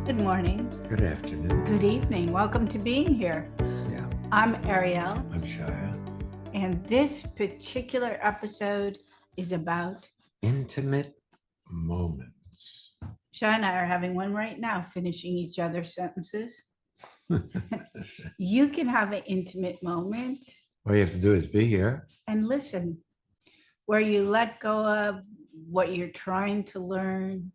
Good morning. Good afternoon. Good evening. Welcome to being here. Yeah, I'm Ariel, I'm Shia. and this particular episode is about Intimate moments. Shai and I are having one right now, finishing each other's sentences. You can have an intimate moment All you have to do is be here. and listen, where you let go of what you're trying to learn,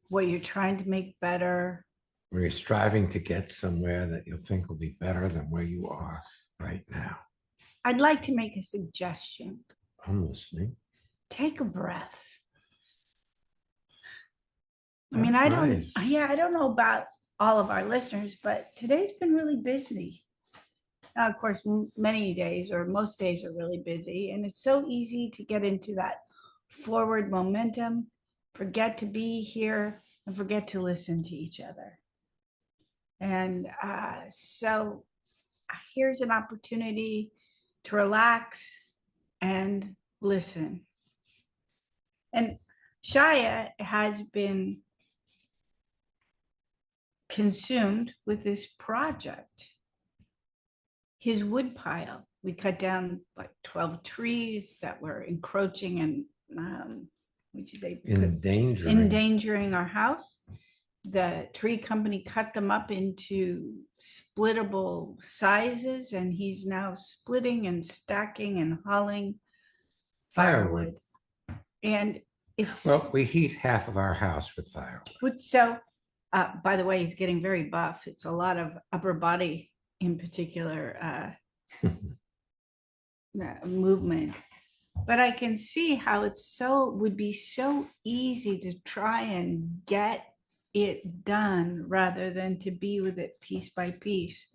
what you're trying to make better. Where you're striving to get somewhere that you'll think will be better than where you are right now. I'd like to make a suggestion. I'm listening. Take a breath. That's nice. I don't know about all of our listeners, but today's been really busy. Of course, many days or most days are really busy, and it's so easy to get into that forward momentum, forget to be here, and forget to listen to each other. And so here's an opportunity to relax and listen. And Shia has been consumed with this project. His wood pile, we cut down like 12 trees that were encroaching and endangering our house. The tree company cut them up into splittable sizes, and he's now splitting and stacking and hauling firewood. And it's we heat half of our house with firewood. So by the way, he's getting very buff. It's a lot of upper body in particular movement. But I can see how would be so easy to try and get it done rather than to be with it piece by piece.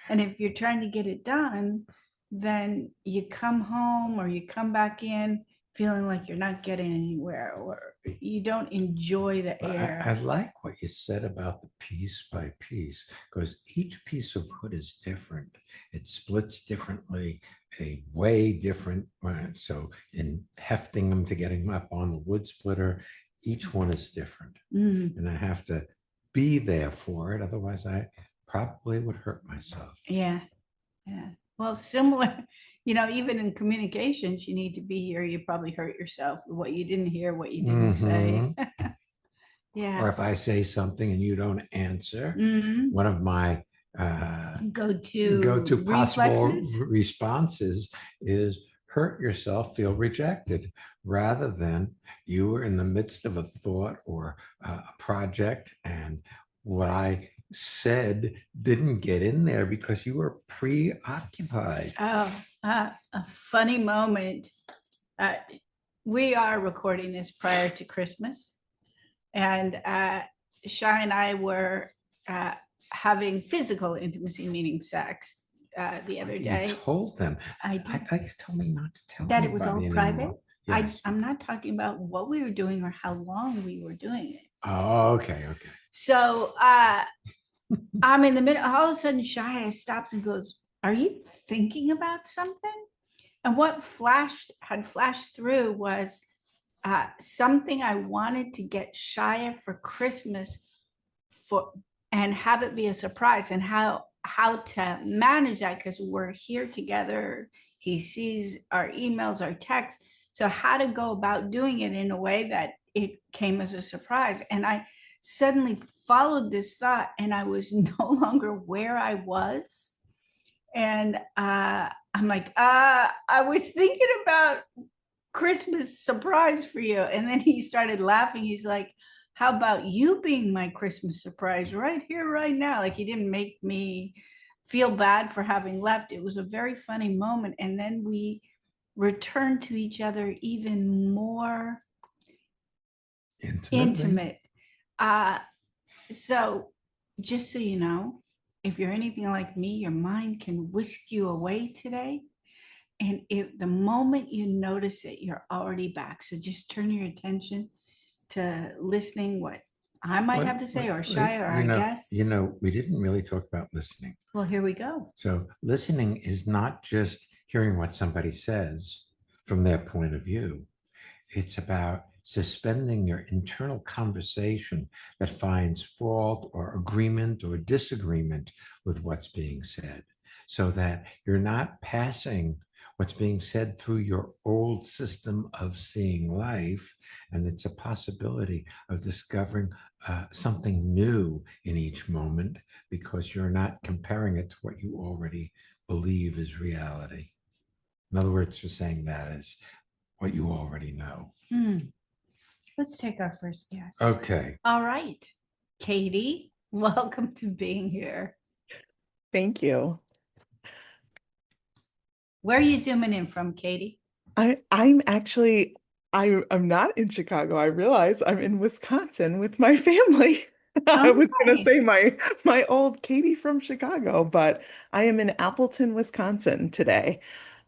And if you're trying to get it done, then you come home or you come back in feeling like you're not getting anywhere or you don't enjoy the air. I like what you said about the piece by piece, because each piece of wood is different. It splits differently, a way different. So in hefting them to getting them up on the wood splitter, each one is different. And I have to be there for it. Otherwise, I probably would hurt myself. Yeah. Well, similar, even in communications, you need to be here. You probably hurt yourself. What you didn't hear, what you didn't say. Yeah. Or if I say something and you don't answer, one of my go-to possible responses is hurt yourself, feel rejected, rather than you were in the midst of a thought or a project, and what I said didn't get in there because you were preoccupied. Oh, a funny moment. We are recording this prior to Christmas, and Shai and I were having physical intimacy, meaning sex, the other day. You told them. I did. I thought you told me not to tell that it was all private. Yes. I'm not talking about what we were doing or how long we were doing it. Oh, okay. So I'm in the middle. All of a sudden, Shia stops and goes, "Are you thinking about something?" And what had flashed through was something I wanted to get Shia for Christmas and have it be a surprise, and how to manage that, because we're here together. He sees our emails, our texts. So how to go about doing it in a way that it came as a surprise. And I suddenly followed this thought, and I was no longer where I was. And I'm like, I was thinking about Christmas surprise for you. And then he started laughing. He's like, how about you being my Christmas surprise right here, right now? Like, he didn't make me feel bad for having left. It was a very funny moment. And then we returned to each other even more intimate. So just so you know, if you're anything like me, your mind can whisk you away today. And if the moment you notice it, you're already back. So just turn your attention to listening what I might have to say, or Shia, or our guests. We didn't really talk about listening. Well, here we go. So listening is not just hearing what somebody says from their point of view. It's about suspending your internal conversation that finds fault or agreement or disagreement with what's being said, so that you're not passing what's being said through your old system of seeing life. And it's a possibility of discovering something new in each moment, because you're not comparing it to what you already believe is reality. In other words, you're saying that is what you already know. Let's take our first guest. Okay. All right. Katie, welcome to being here. Thank you. Where are you zooming in from, Katie? I'm actually, I'm not in Chicago. I realize I'm in Wisconsin with my family. I was going to nice. say my old Katie from Chicago, but I am in Appleton, Wisconsin today.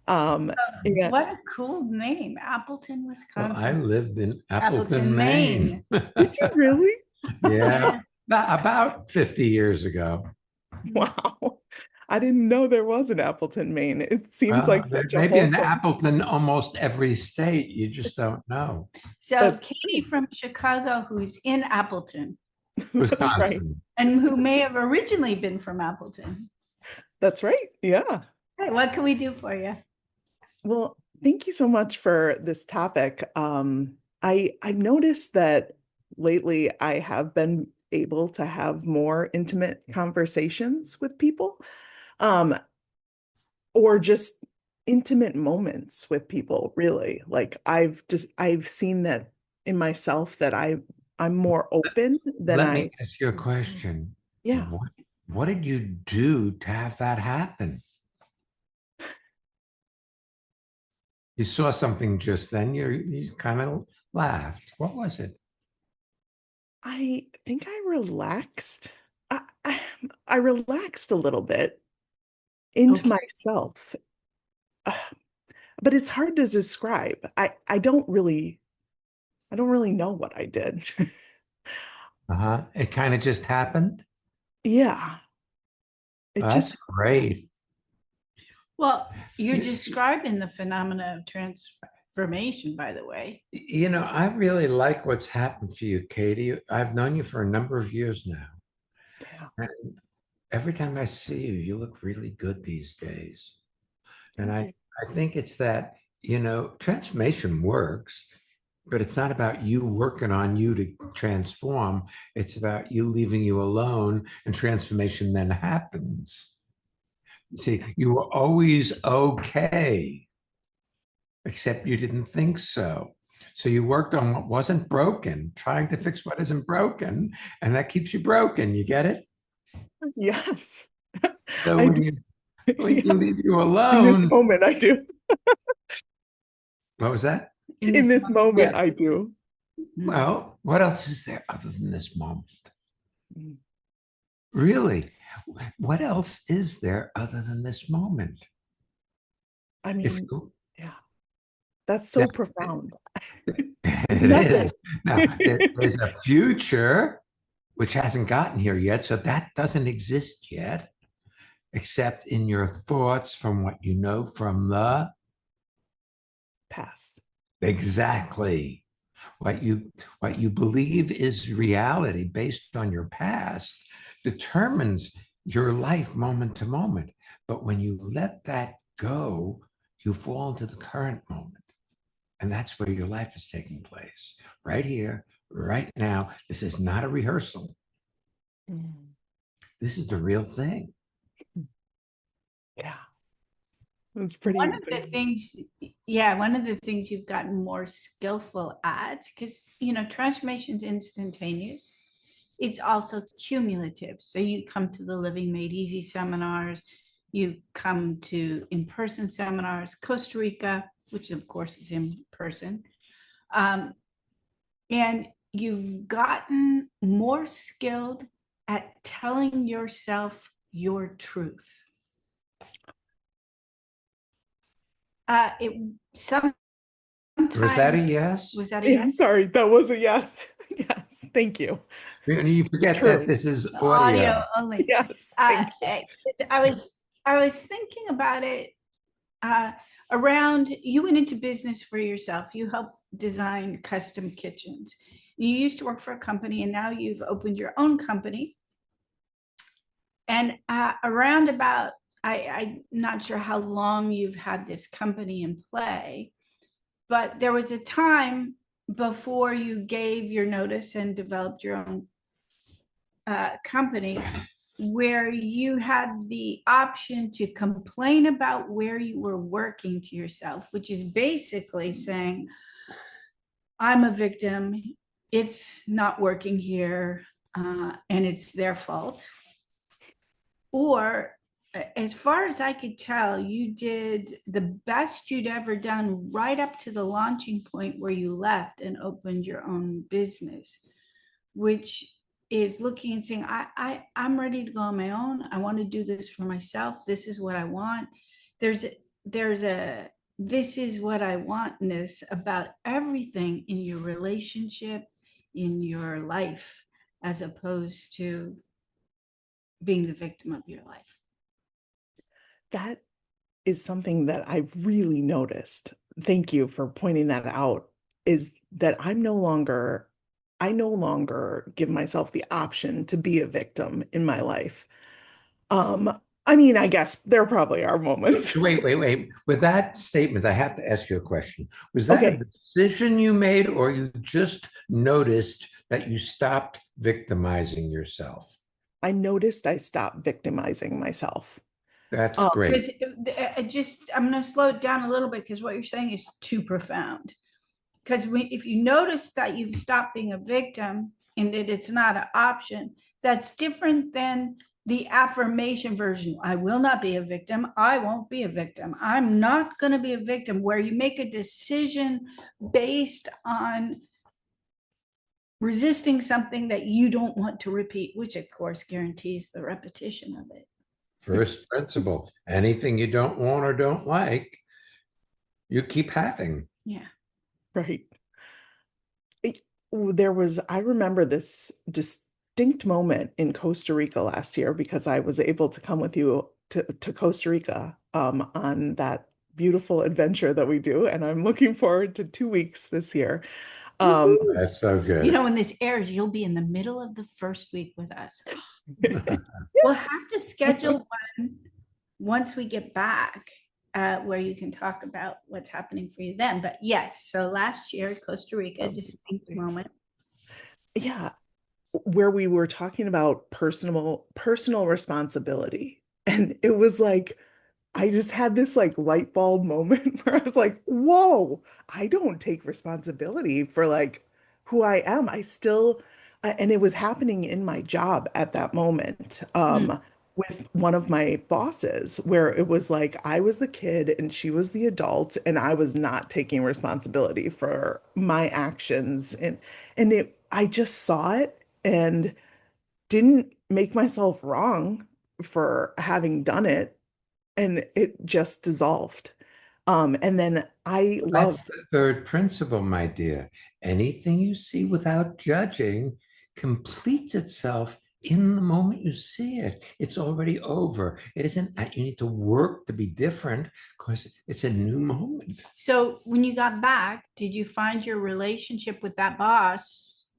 Yeah. What a cool name, Appleton, Well, I Wisconsin. lived in Appleton, Appleton, Maine. Did you really? Yeah, about 50 years ago. Wow. I didn't know there was an Appleton, Maine. It seems Well, like there such a may be an wholesome. Appleton almost every state. You just don't know. So That's Katie from Chicago, who's in Appleton, That's right. Wisconsin. and who may have originally been from Appleton. That's right. Yeah. Hey, what can we do for you? Well, thank you so much for this topic. I've noticed that lately I have been able to have more intimate conversations with people, um, or just intimate moments with people, really. Like I've seen that in myself that I'm more open than Let me ask you a question. yeah. What did you do to have that happen? You saw something just then, you kind of laughed. What was it? I think I relaxed. I relaxed a little bit into Okay. myself. Uh, but it's hard to describe. I don't really know what I did. Uh-huh. It kind of just happened. Yeah. It That's just great. Well, you're describing the phenomena of transformation, by the way. You know, I really like what's happened for you, Katie. I've known you for a number of years now. yeah. And every time I see you, you look really good these days. And Thank you. I think it's that, you know, transformation works, but it's not about you working on you to transform. It's about you leaving you alone, and transformation then happens. See, you were always okay, except you didn't think so. So you worked on what wasn't broken, trying to fix what isn't broken, and that keeps you broken. You get it? Yes. So I when do. when Yeah. you leave you In alone, this moment I do. what was that? In this moment Yeah. I do. Well, what else is there other than this moment? Mm. Really? What else is there other than this moment? I If mean, you, yeah. That's so now, profound. it Nothing. is. Now, there's a future which hasn't gotten here yet, so that doesn't exist yet, except in your thoughts from what you know from the Past. exactly what you believe is reality based on your past determines your life moment to moment. But when you let that go, you fall into the current moment. And that's where your life is taking place, right here, right now. This is not a rehearsal. Mm. This is the real thing. Yeah. It's pretty. One of the things, yeah, one of the things you've gotten more skillful at, because, you know, transformation's instantaneous. It's also cumulative. So you come to the Living Made Easy seminars, you come to in-person seminars, Costa Rica, which of course is in person. And you've gotten more skilled at telling yourself your truth. Sometimes Was that a yes? was that a Yeah, I'm yes? sorry. That was a yes. Yes. Thank you. You forget True. that this is Audio audio. only. Yes. I Thank you. was thinking about it around, you went into business for yourself. You help design custom kitchens. You used to work for a company and now you've opened your own company. And around about, I'm not sure how long you've had this company in play, but there was a time before you gave your notice and developed your own company where you had the option to complain about where you were working to yourself, which is basically saying, I'm a victim, it's not working here, and it's their fault. Or, as far as I could tell, you did the best you'd ever done right up to the launching point where you left and opened your own business, which is looking and saying, I'm ready to go on my own. I want to do this for myself. This is what I want. There's a this is what I wantness about everything in your relationship, in your life, as opposed to being the victim of your life. That is something that I've really noticed. Thank you for pointing that out, is that I no longer give myself the option to be a victim in my life. I mean, I guess there probably are moments. Wait. With that statement, I have to ask you a question. Was that Okay. a decision you made, or you just noticed that you stopped victimizing yourself? I noticed I stopped victimizing myself. That's great. Because I'm going to slow it down a little bit because what you're saying is too profound. Because if you notice that you've stopped being a victim and that it's not an option, that's different than the affirmation version. I will not be a victim. I won't be a victim. I'm not going to be a victim, where you make a decision based on resisting something that you don't want to repeat, which of course guarantees the repetition of it. First principle, anything you don't want or don't like, you keep having. Yeah. Right. I remember this distinct moment in Costa Rica last year, because I was able to come with you to Costa Rica on that beautiful adventure that we do. And I'm looking forward to 2 weeks this year. That's so good. You know, when this airs, you'll be in the middle of the first week with us. We'll have to schedule one once we get back, where you can talk about what's happening for you then. But yes, so last year, Costa Rica, distinct moment. Yeah, where we were talking about personal responsibility. And it was like, I just had this like light bulb moment where I was like, whoa, I don't take responsibility for like who I am. I still, and it was happening in my job at that moment, with one of my bosses, where it was like I was the kid and she was the adult, and I was not taking responsibility for my actions. I just saw it and didn't make myself wrong for having done it, and it just dissolved. And then I love, That's the third principle, my dear. Anything you see without judging completes itself in the moment you see it. It's already over. It isn't that you need to work to be different, because it's a new moment. So when you got back, did you find your relationship with that boss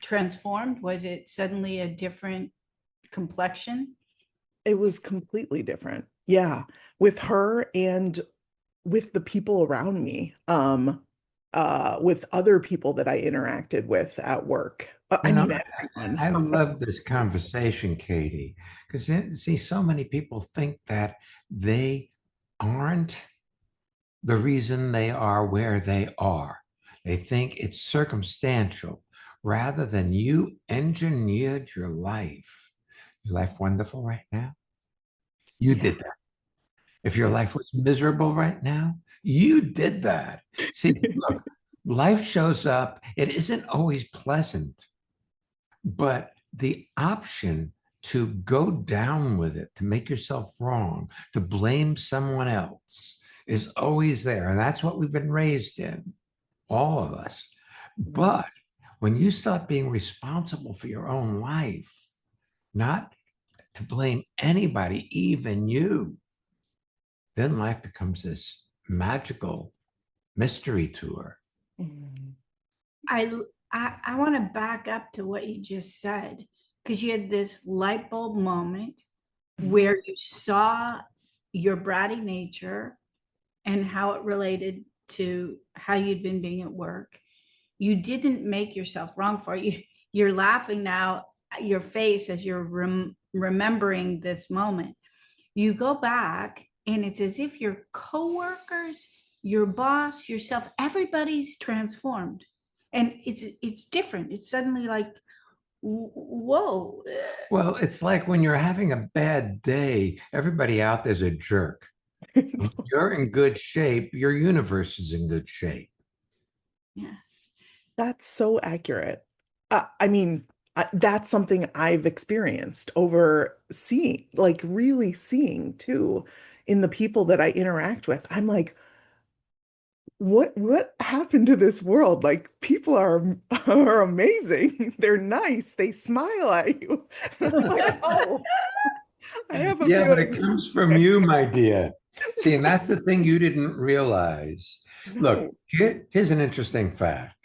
transformed? Was it suddenly a different complexion? it was completely different. Yeah, with her and with the people around me, with other people that I interacted with at work. I mean, everyone. I love this conversation, Katie, because see, so many people think that they aren't the reason they are where they are. They think it's circumstantial, rather than you engineered your life. Your life wonderful right now? You did that. If your life was miserable right now, you did that. See, look, life shows up. It isn't always pleasant, but the option to go down with it, to make yourself wrong, to blame someone else is always there. And that's what we've been raised in, all of us. But when you start being responsible for your own life, not to blame anybody, even you, then life becomes this magical mystery tour. Mm. I want to back up to what you just said, because you had this light bulb moment where you saw your bratty nature and how it related to how you'd been being at work. You didn't make yourself wrong for it. You're laughing now at your face as you're remembering this moment. You go back and it's as if your coworkers, your boss, yourself, everybody's transformed. And it's different. It's suddenly like, whoa. Well, it's like when you're having a bad day, everybody out there's a jerk. When you're in good shape, your universe is in good shape. Yeah. That's so accurate. I mean, that's something I've experienced over seeing, like really seeing too, in the people that I interact with. I'm like, what happened to this world? Like people are amazing. They're nice. They smile at you. And I'm like, oh, I have a Yeah, but it feeling. comes from you, my dear. See, and that's the thing you didn't realize. Look, No. here's an interesting fact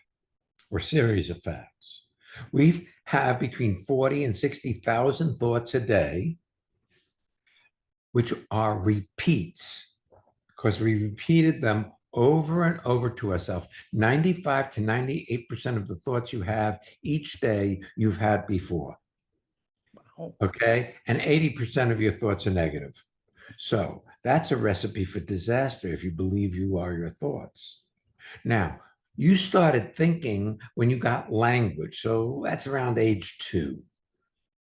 or series of facts. We have between 40 and 60,000 thoughts a day, which are repeats, because we repeated them over and over to ourselves. 95 to 98% of the thoughts you have each day, you've had before. Wow. Okay. And 80% of your thoughts are negative. So that's a recipe for disaster if you believe you are your thoughts. Now, you started thinking when you got language. So that's around age 2.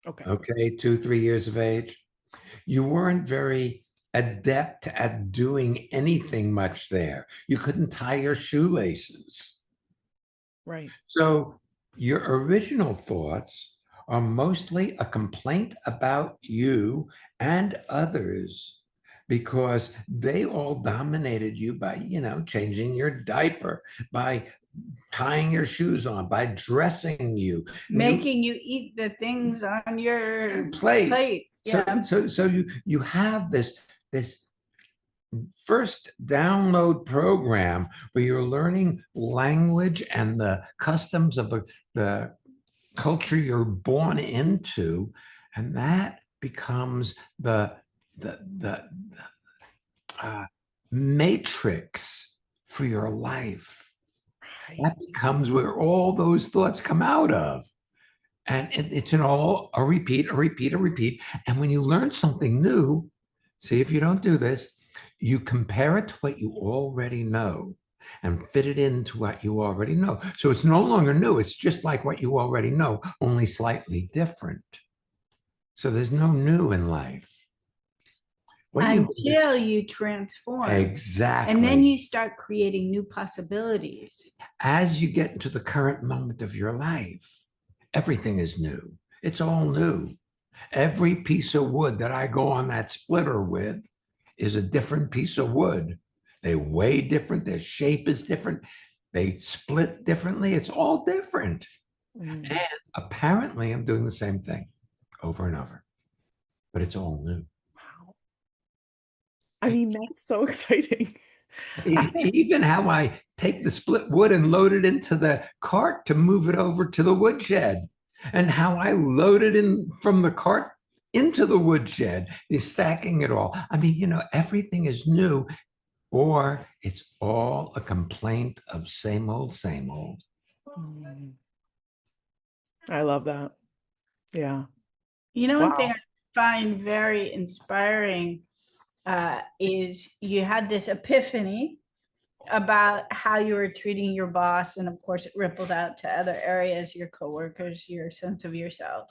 Okay. Okay. 2, 3 years of age. You weren't very adept at doing anything much there. You couldn't tie your shoelaces. Right. So your original thoughts are mostly a complaint about you and others because they all dominated you by, changing your diaper, by tying your shoes on, by dressing you, Making you eat the things on your plate. Yeah. So you have this first download program where you're learning language and the customs of the culture you're born into, and that becomes the matrix for your life. Right. That becomes where all those thoughts come out of. And it's an all a repeat, a repeat, a repeat. And when you learn something new, see if you don't do this, you compare it to what you already know and fit it into what you already know. So it's no longer new. It's just like what you already know, only slightly different. So there's no new in life. Until you transform. Exactly. And then you start creating new possibilities. As you get into the current moment of your life, everything is new. It's all new. Every piece of wood that I go on that splitter with is a different piece of wood. They weigh different. Their shape is different. They split differently. It's all different. Mm. And apparently I'm doing the same thing over and over, but it's all new. Wow. I mean, that's so exciting. Even how I take the split wood and load it into the cart to move it over to the woodshed, and how I load it in from the cart into the woodshed, is stacking it all. I mean, everything is new, or it's all a complaint of same old, same old. Mm. I love that. Yeah. One Wow. thing I find very inspiring is you had this epiphany about how you were treating your boss, and of course it rippled out to other areas, your coworkers, your sense of yourself.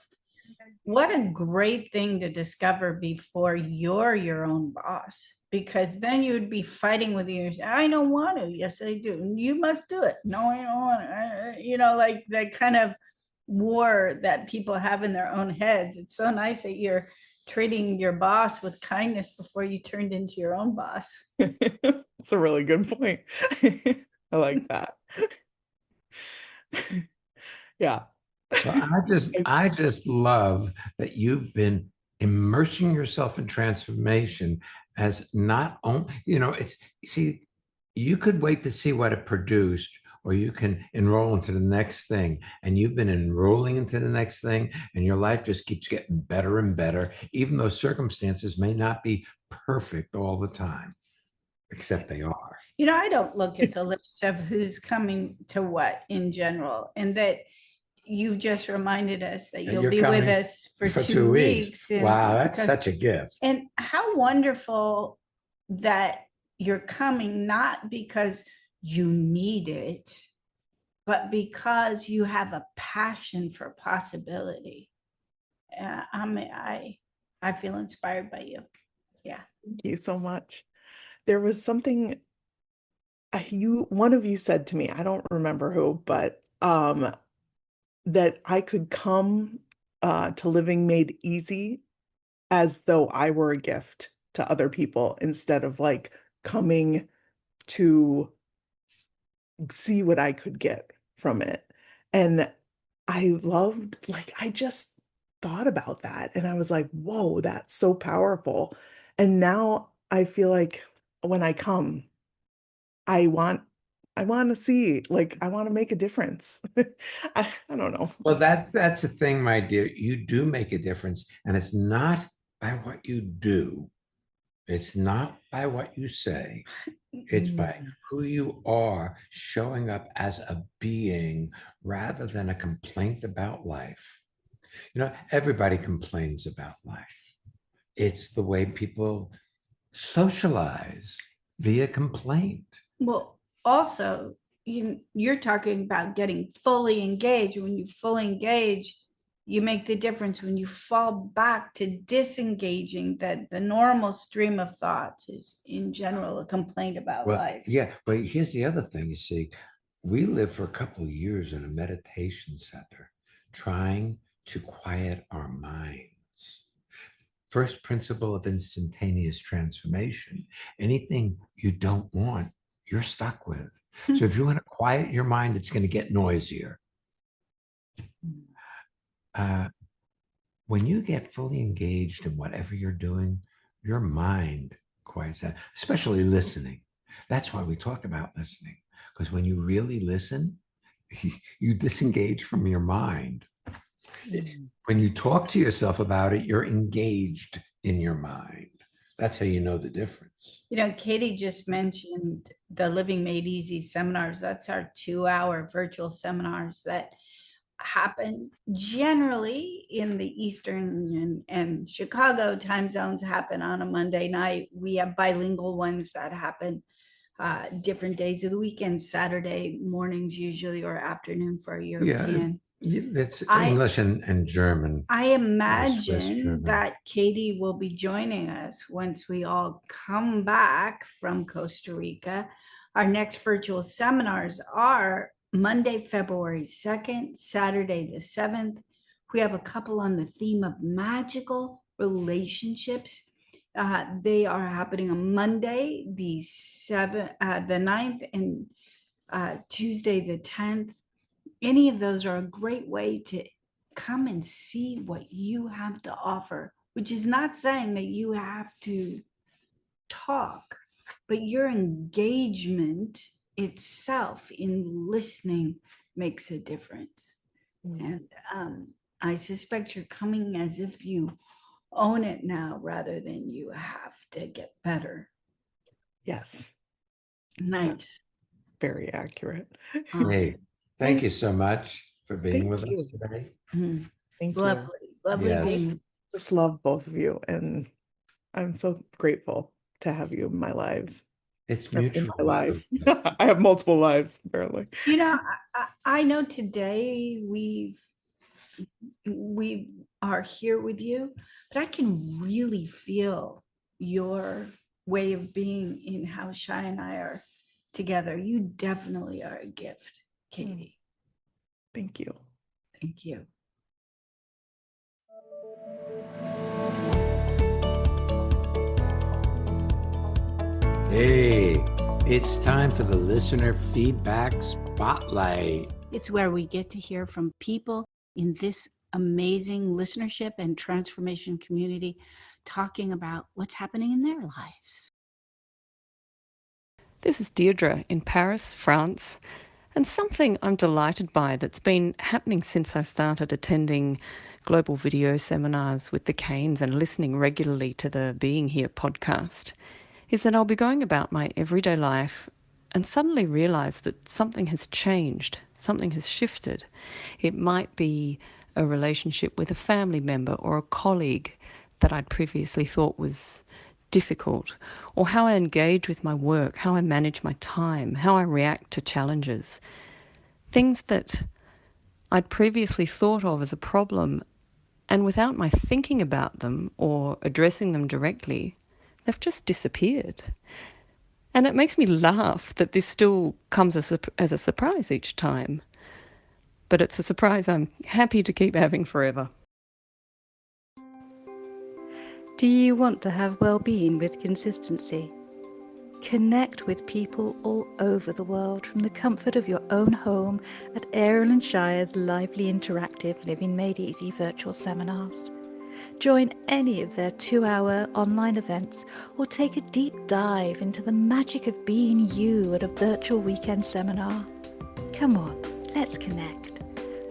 What a great thing to discover before you're your own boss, because then you would be fighting with you. I don't want to. Yes, I do. You must do it. No, I don't want to. Like that kind of war that people have in their own heads. It's so nice that you're treating your boss with kindness before you turned into your own boss. That's a really good point. I like that. Yeah. So I just love that you've been immersing yourself in transformation as not only, you could wait to see what it produced, or you can enroll into the next thing. And you've been enrolling into the next thing, and your life just keeps getting better and better, even though circumstances may not be perfect all the time, except they are. You know, I don't look at the list of who's coming to what in general, and that you've just reminded us that And you'll you're be with coming us for 2 weeks. Wow, that's because- such a gift. And how wonderful that you're coming, not because you need it, but because you have a passion for possibility. I feel inspired by you. Yeah. Thank you so much. There was something one of you said to me, I don't remember who, but that I could come to Living Made Easy as though I were a gift to other people instead of like coming to see what I could get from it. And I just thought about that and I was like, whoa, that's so powerful. And now I feel like when I come, I want to see, like, I want to make a difference. I don't know. Well, that's the thing, my dear. You do make a difference, and it's not by what you do. It's not by what you say. It's by who you are showing up as a being rather than a complaint about life. You know, everybody complains about life. It's the way people socialize via complaint. Well, also, you're talking about getting fully engaged. When you fully engage, you make the difference. When you fall back to disengaging, that the normal stream of thoughts is in general a complaint about Well, life. yeah, but here's the other thing. You see, we lived for a couple of years in a meditation center trying to quiet our minds. First principle of instantaneous transformation: anything you don't want, you're stuck with. So if you want to quiet your mind, it's going to get noisier. When you get fully engaged in whatever you're doing, your mind quiets down, especially listening. That's why we talk about listening, because when you really listen, you disengage from your mind. When you talk to yourself about it, you're engaged in your mind. That's how you know the difference. You know, Katie just mentioned the Living Made Easy seminars. That's our 2-hour virtual seminars that happen generally in the Eastern and Chicago time zones, happen on a Monday night. We have bilingual ones that happen different days of the weekend, Saturday mornings usually, or afternoon for a European. It's I- English and German. I Swiss imagine German. that Katie will be joining us once we all come back from Costa Rica. Our next virtual seminars are Monday, February 2nd, Saturday the 7th. We have a couple on the theme of magical relationships. They are happening on Monday, the 9th, and Tuesday, the 10th. Any of those are a great way to come and see what you have to offer, which is not saying that you have to talk, but your engagement itself in listening makes a difference. And I suspect you're coming as if you own it now rather than you have to get better. Yes, Nice. very accurate. Hey, thank you so much for being Thank with you. us today. Mhm. Thank you. Lovely Yes. being. Just love both of you, and I'm so grateful to have you in my lives. It's In mutual. my life. I have multiple lives, apparently. You know, I know today we are here with you, but I can really feel your way of being in how Shai and I are together. You definitely are a gift, Katie. Thank you. Thank you. Hey, it's time for the listener feedback spotlight. It's where we get to hear from people in this amazing listenership and transformation community talking about what's happening in their lives. This is Deirdre in Paris, France, And something I'm delighted by that's been happening since I started attending global video seminars with the Canes and listening regularly to the Being Here podcast is that I'll be going about my everyday life and suddenly realize that something has changed, something has shifted. It might be a relationship with a family member or a colleague that I'd previously thought was difficult, or how I engage with my work, how I manage my time, how I react to challenges. Things that I'd previously thought of as a problem, and without my thinking about them or addressing them directly, they've just disappeared. And it makes me laugh that this still comes as a surprise each time. But it's a surprise I'm happy to keep having forever. Do you want to have well-being with consistency? Connect with people all over the world from the comfort of your own home at Ariel and Shire's lively interactive Living Made Easy virtual seminars. Join any of their 2-hour online events or take a deep dive into the magic of being you at a virtual weekend seminar. Come on, let's connect.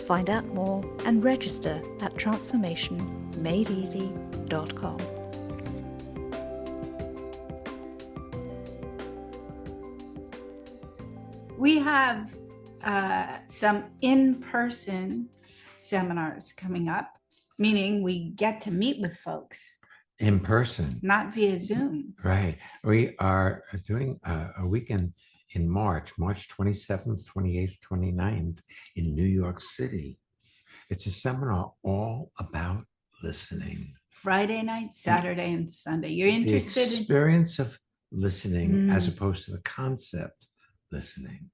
Find out more and register at transformationmadeeasy.com. We have some in-person seminars coming up, meaning we get to meet with folks, In person. not via Zoom. Right. We are doing a weekend in March 27th, 28th, 29th in New York City. It's a seminar all about listening. Friday night, Saturday, and Sunday. You're The interested in experience of listening as opposed to the concept listening.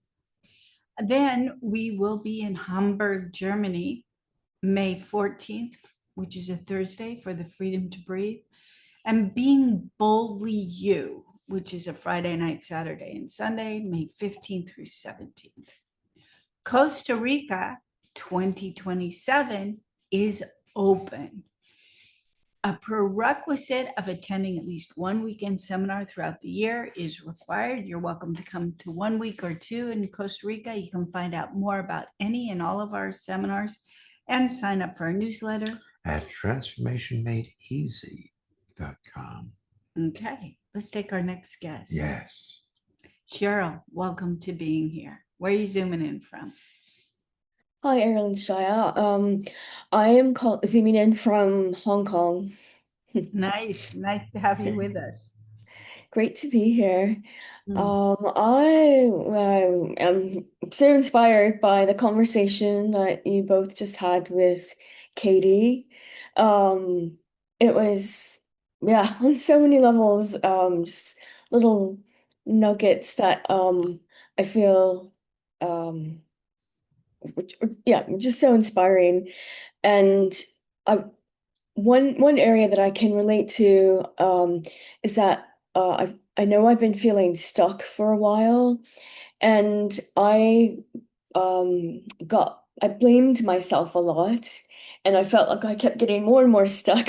Then we will be in Hamburg, Germany, May 14th, which is a Thursday, for the Freedom to Breathe, and Being Boldly You, which is a Friday night, Saturday, and Sunday, May 15th through 17th. Costa Rica 2027 is open. A prerequisite of attending at least one weekend seminar throughout the year is required. You're welcome to come to 1 week or 2 in Costa Rica. You can find out more about any and all of our seminars and sign up for our newsletter at transformationmadeeasy.com. Okay, let's take our next guest. Yes. Cheryl, welcome to Being Here. Where are you zooming in from? Hi, Ariel and Shire. I am zooming in from Hong Kong. Nice to have you with us. Great to be here. Mm. I am so inspired by the conversation that you both just had with Katie. It was, yeah, on so many levels, just little nuggets that I feel just so inspiring. And one area that I can relate to is that I know I've been feeling stuck for a while, and I blamed myself a lot, and I felt like I kept getting more and more stuck.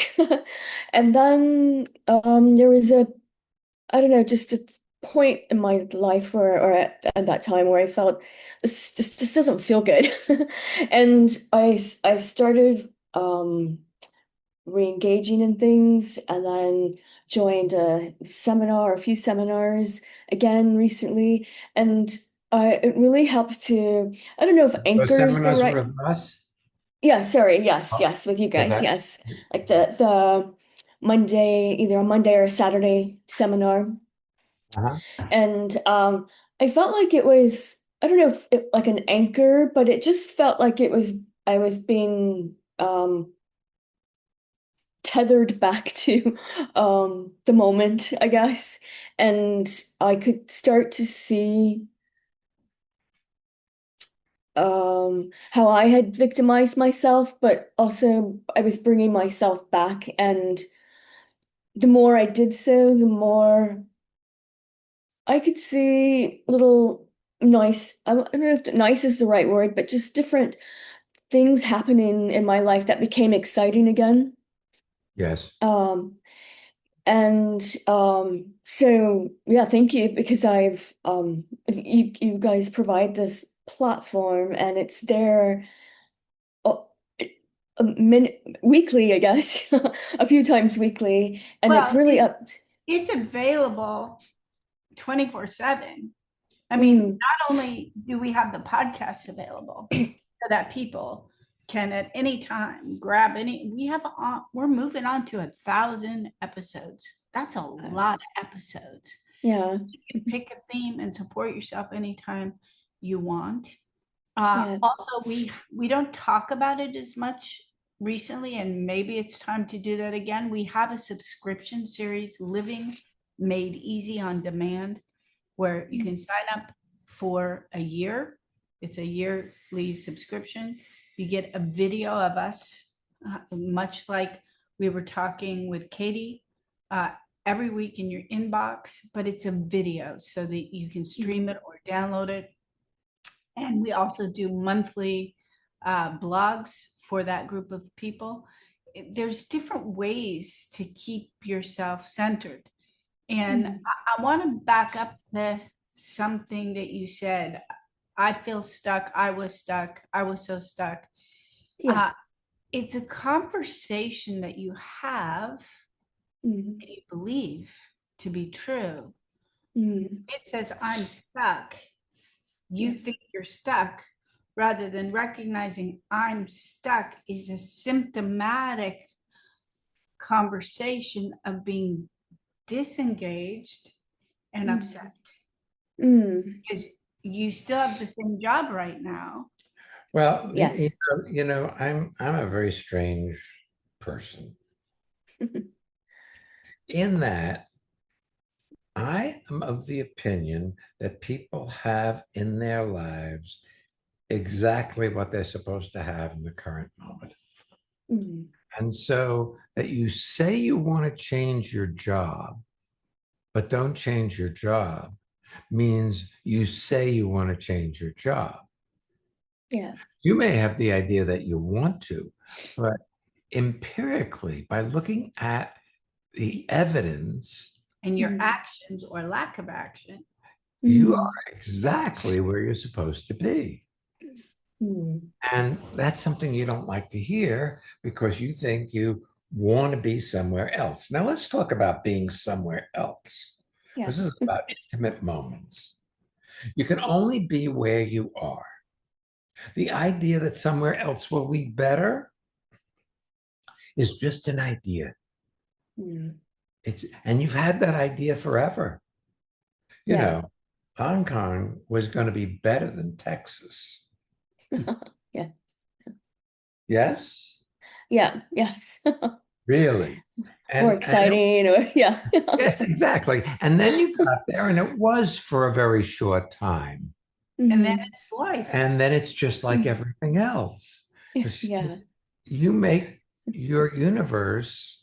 And then there was I don't know, just a point in my life where, or at that time, where I felt this doesn't feel good. And I started re-engaging in things, and then joined a few seminars again recently, and it really helps to, I don't know if anchors the right. With us? Yeah, sorry, yes, Oh, yes, with you guys, okay. yes, like the Monday, either a Monday or a Saturday seminar. And I felt like it was, I don't know if it like an anchor, but it just felt like I was being tethered back to the moment, I guess. And I could start to see how I had victimized myself, but also I was bringing myself back. And the more I did so, the more I could see little nice, I don't know if nice is the right word, but just different things happening in my life that became exciting again. Yes. So yeah, thank you, because I've you guys provide this platform, and it's there weekly, I guess, a few times weekly, and it's Well, really up. it's available 24/7. I mean, Mm, not only do we have the podcast available so that people can at any time grab any, we're moving on to 1,000 episodes. That's a lot of episodes. yeah, You can pick a theme and support yourself anytime you want. Yeah. Also, we don't talk about it as much recently, and maybe it's time to do that again. We have a subscription series, Living Made Easy on Demand, where you can sign up for a year. It's a yearly subscription. You get a video of us, much like we were talking with Katie, every week in your inbox, but it's a video so that you can stream it or download it. And we also do monthly blogs for that group of people. There's different ways to keep yourself centered. And I want to back up to something that you said. I feel stuck. I was stuck. I was so stuck. Yeah. It's a conversation that you have Mm, and you believe to be true. mm, It says, I'm stuck. You Yeah. think you're stuck, rather than recognizing I'm stuck is a symptomatic conversation of being disengaged and Mm. upset, mm, because you still have the same job right now. Well, Yes. I'm a very strange person in that I am of the opinion that people have in their lives exactly what they're supposed to have in the current moment. Mm, And so that you say you want to change your job, but don't change your job means you say you want to change your job. Yeah. You may have the idea that you want to, but empirically, by looking at the evidence, And your Mm. actions or lack of action. you Mm, are exactly where you're supposed to be. mm, And that's something you don't like to hear because you think you want to be somewhere else. Now, let's talk about being somewhere else. Yeah. This is about intimate moments. You can only be where you are. The idea that somewhere else will be better is just an idea. Mm, And you've had that idea forever. You Yeah. know, Hong Kong was going to be better than Texas. Yeah. Yes? Yeah. Yes. Really? More And exciting, or yeah. yes, exactly. And then you got there, and it was for a very short time. And then Mm, it's life. And then it's just like Mm. everything else. Yeah. You make your universe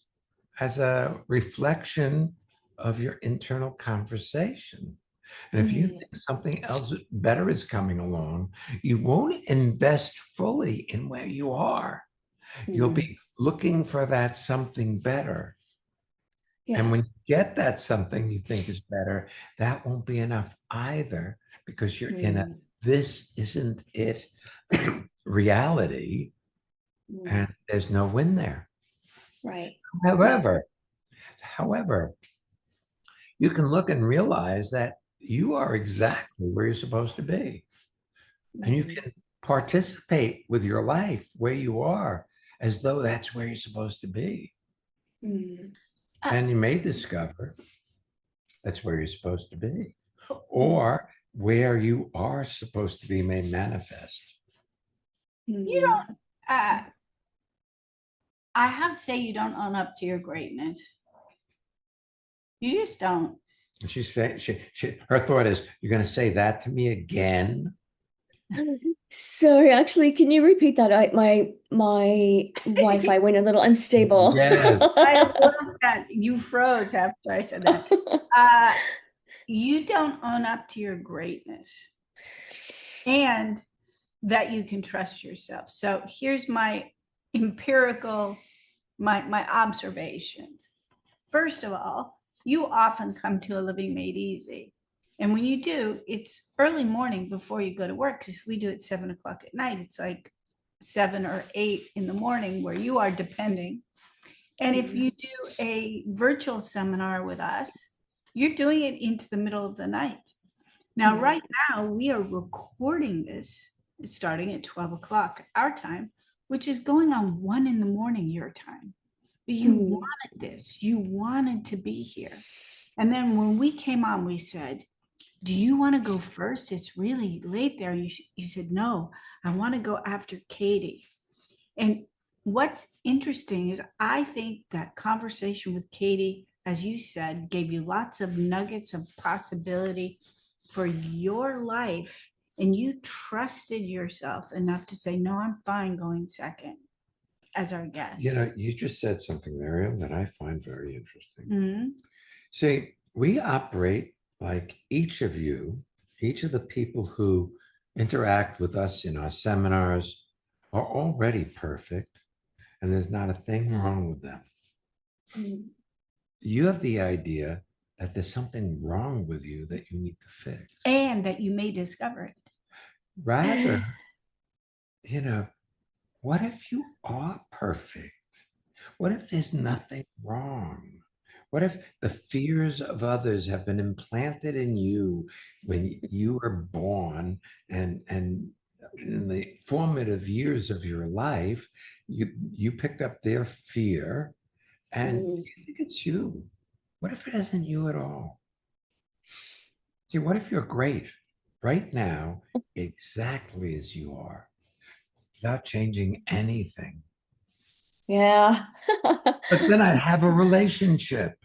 as a reflection of your internal conversation. And if you Mm, think something else better is coming along, you won't invest fully in where you are. You'll mm, be looking for that something better. And Yeah. when you get that something you think is better, that won't be enough either because you're in a Mm, this isn't it reality, mm, and there's no win there. Right. However, you can look and realize that you are exactly where you're supposed to be. And you Mm, can participate with your life where you are as though that's where you're supposed to be. mm, And you may discover that's where you're supposed to be, or where you are supposed to be may manifest. You mm. don't, I have to say, you don't own up to your greatness. You just don't. And she's saying, her thought is, you're going to say that to me again? Sorry, actually, can you repeat that? My Wi-Fi went a little unstable. Yes. I love that you froze after I said that. You don't own up to your greatness, and that you can trust yourself. So here's my empirical, my observations. First of all, you often come to a Living Made Easy And when you do, it's early morning before you go to work, because if we do it 7 o'clock at night, it's like 7 or 8 in the morning where you are, depending. And if you do a virtual seminar with us, you're doing it into the middle of the night. Now, Mhm. right now, we are recording this starting at 12 o'clock our time, which is going on 1 in the morning your time. But you Mm. wanted this, you wanted to be here. And then when we came on, we said, do you want to go first? It's really late there. You said, no, I want to go after Katie. And what's interesting is I think that conversation with Katie, as you said, gave you lots of nuggets of possibility for your life. And you trusted yourself enough to say, no, I'm fine going second as our guest. You know, you just said something, Miriam, that I find very interesting. Mhm. See, we operate like each of you, each of the people who interact with us in our seminars are already perfect, and there's not a thing wrong with them. Mm. You have the idea that there's something wrong with you that you need to fix. And that you may discover it. Rather, you know, what if you are perfect? What if there's nothing wrong? What if the fears of others have been implanted in you when you were born, and in the formative years of your life, you picked up their fear and Mm. you think it's you? What if it isn't you at all? See, what if you're great right now, exactly as you are, without changing anything? Yeah. But then I'd have a relationship.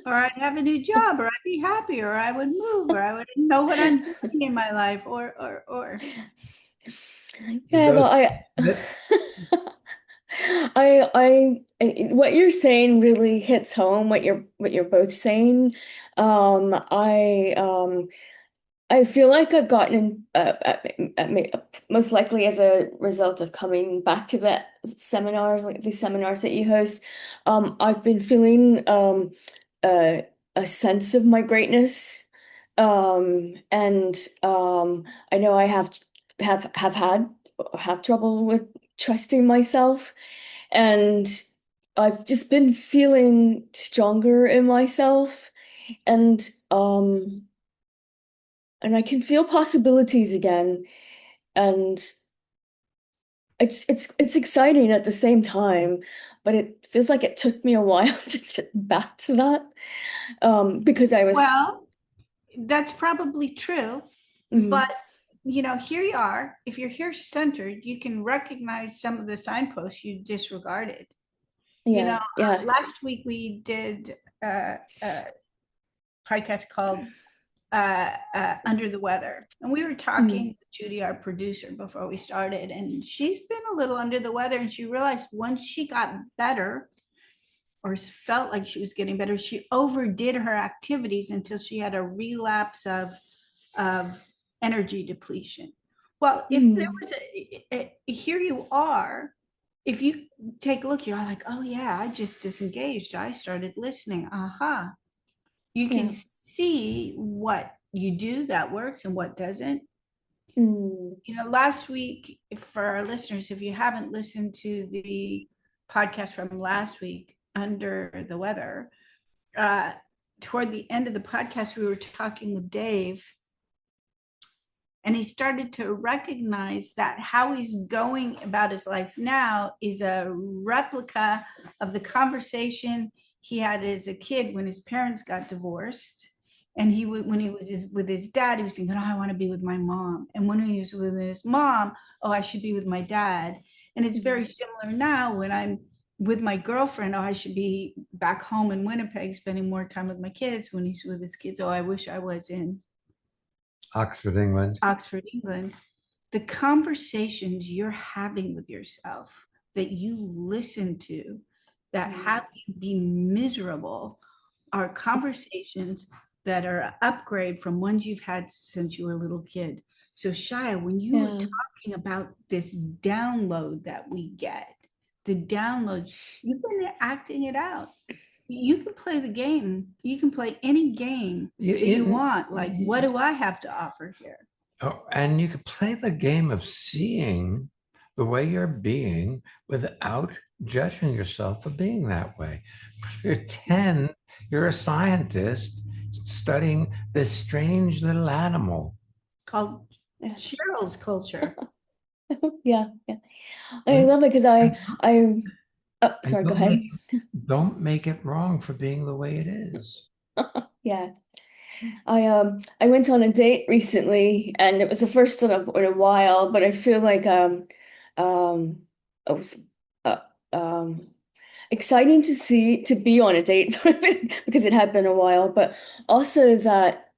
Or I'd have a new job, or I'd be happy, or I would move, or I would know what I'm doing in my life, or. Yeah, Those well, that what you're saying really hits home, what you're both saying. I feel like I've gotten most likely as a result of coming back to that seminars, like the seminars that you host. I've been feeling a sense of my greatness, and I know I have trouble with trusting myself, and I've just been feeling stronger in myself, and I can feel possibilities again, and it's exciting at the same time, but it feels like it took me a while to get back to that, because I was Well, that's probably true, mm, but here you are. If you're here centered, you can recognize some of the signposts you disregarded. yeah, yes. Last week we did a podcast called Under the Weather, and we were talking with Judy, our producer, before we started, and she's been a little under the weather, and she realized once she got better, or felt like she was getting better, she overdid her activities until she had a relapse of energy depletion. Well, if there was here you are, if you take a look, you're like, oh yeah, I just disengaged. I started listening. Aha. You can Yeah. see what you do that works and what doesn't. Mm. Last week, for our listeners, if you haven't listened to the podcast from last week, Under the Weather, toward the end of the podcast, we were talking with Dave, and he started to recognize that how he's going about his life now is a replica of the conversation he had as a kid when his parents got divorced. And when he was with his dad, he was thinking, oh, I want to be with my mom. And when he was with his mom, oh, I should be with my dad. And it's very similar now when I'm with my girlfriend. Oh, I should be back home in Winnipeg, spending more time with my kids. When he's with his kids, oh, I wish I was in Oxford, England. Oxford, England. The conversations you're having with yourself that you listen to that have you be miserable are conversations that are an upgrade from ones you've had since you were a little kid. So Shia, when you were talking about this download that we get, the download, you've been acting it out. you can play the game. You can play any game You- that you you- want. Like, what do I have to offer here? Oh, and you can play the game of seeing the way you're being without judging yourself for being that way. Pretend you're a scientist studying this strange little animal. Called Yeah. Cheryl's culture. Yeah, yeah. I love it because oh, And sorry, go don't ahead. don't make it wrong for being the way it is. Yeah. I went on a date recently and it was the first time in a while, but I feel like it was uh, um exciting to be on a date because it had been a while, but also that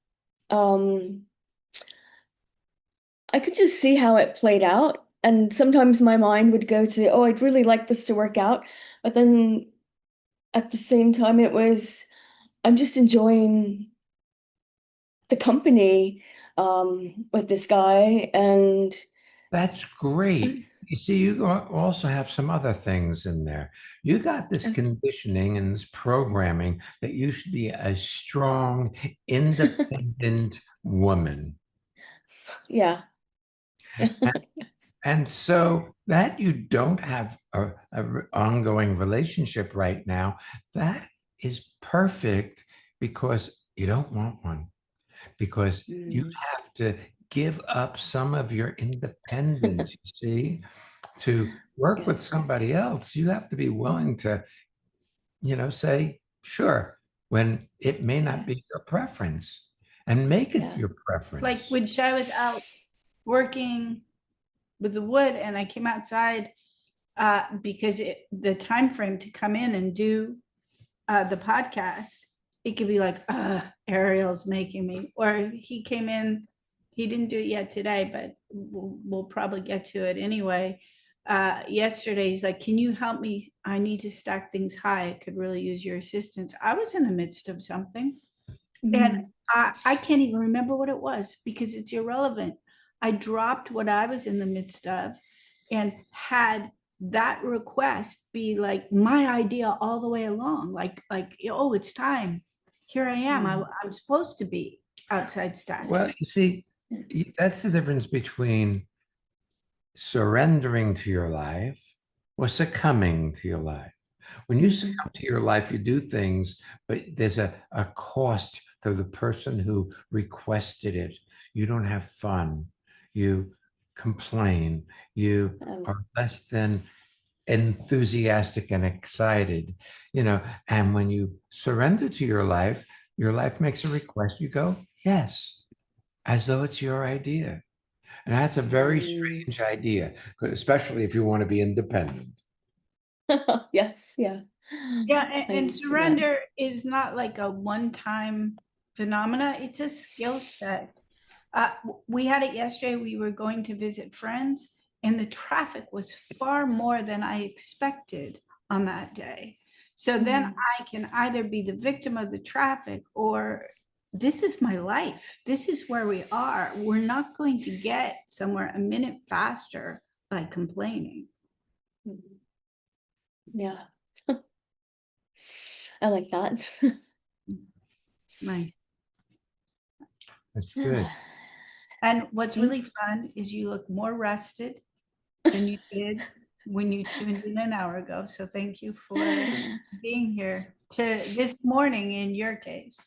um I could just see how it played out. And sometimes my mind would go to, oh, I'd really like this to work out. But then at the same time, I'm just enjoying the company with this guy. And That's great. You see, also have some other things in there. You got this conditioning and this programming that you should be a strong, independent woman. yeah. Yes. And so that you don't have a ongoing relationship right now, that is perfect because you don't want one, because you Mm. have to give up some of your independence, you see, to work with Yes. somebody else. You have to be willing to, say, sure, when it may not be your preference, and make it Yeah. your preference. Like when Shai was out working with the wood and I came outside because the time frame to come in and do the podcast, it could be like, Ariel's making me, or he came in, he didn't do it yet today, but we'll probably get to it anyway. Yesterday, he's like, can you help me? I need to stack things high. I could really use your assistance. I was in the midst of something and Mm. I can't even remember what it was because it's irrelevant. I dropped what I was in the midst of and had that request be like my idea all the way along. Like, oh, it's time. Here I am. I'm supposed to be outside stacking. Well, you see, that's the difference between surrendering to your life or succumbing to your life. When you succumb to your life, you do things, but there's a cost to the person who requested it. You don't have fun. You complain. You are less than enthusiastic and excited, and when you surrender to your life makes a request. You go, yes, as though it's your idea. And that's a very strange idea, especially if you want to be independent. Yes, yeah. Yeah, I and see that. surrender is not like a one-time phenomena. It's a skill set. We had it yesterday. We were going to visit friends, and the traffic was far more than I expected on that day. So then I can either be the victim of the traffic or this is my life. This is where we are. We're not going to get somewhere a minute faster by complaining. Yeah. I like that. Nice. That's good. And what's really fun is you look more rested than you did when you tuned in an hour ago. So thank you for being here to this morning in your case.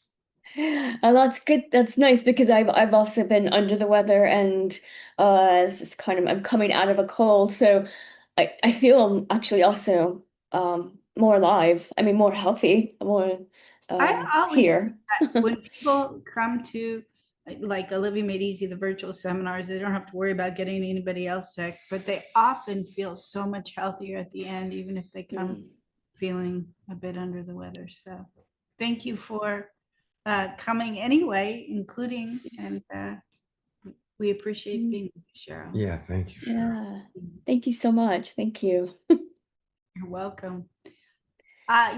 Oh, that's good. That's nice because I've also been under the weather and this is I'm coming out of a cold, so I feel actually also more alive. I mean more healthy, more I always here. say that when people come to like Olivia Made Easy, the virtual seminars, they don't have to worry about getting anybody else sick, but they often feel so much healthier at the end, even if they come feeling a bit under the weather. So thank you for coming anyway, including, and we appreciate being with you, Cheryl. Yeah, thank you. Yeah. Thank you so much. Thank you. You're welcome.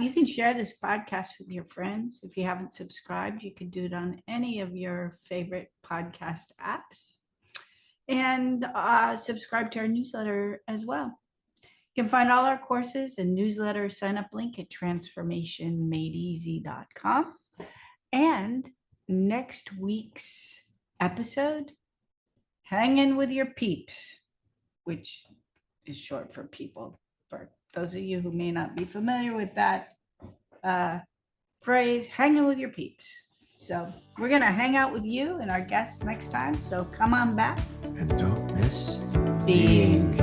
You can share this podcast with your friends. If you haven't subscribed, you can do it on any of your favorite podcast apps. And subscribe to our newsletter as well. You can find all our courses and newsletter sign up link at transformationmadeeasy.com. And next week's episode, hang in with your peeps, which is short for people. For those of you who may not be familiar with that phrase, hanging with your peeps. So we're going to hang out with you and our guests next time. So come on back. And don't miss Being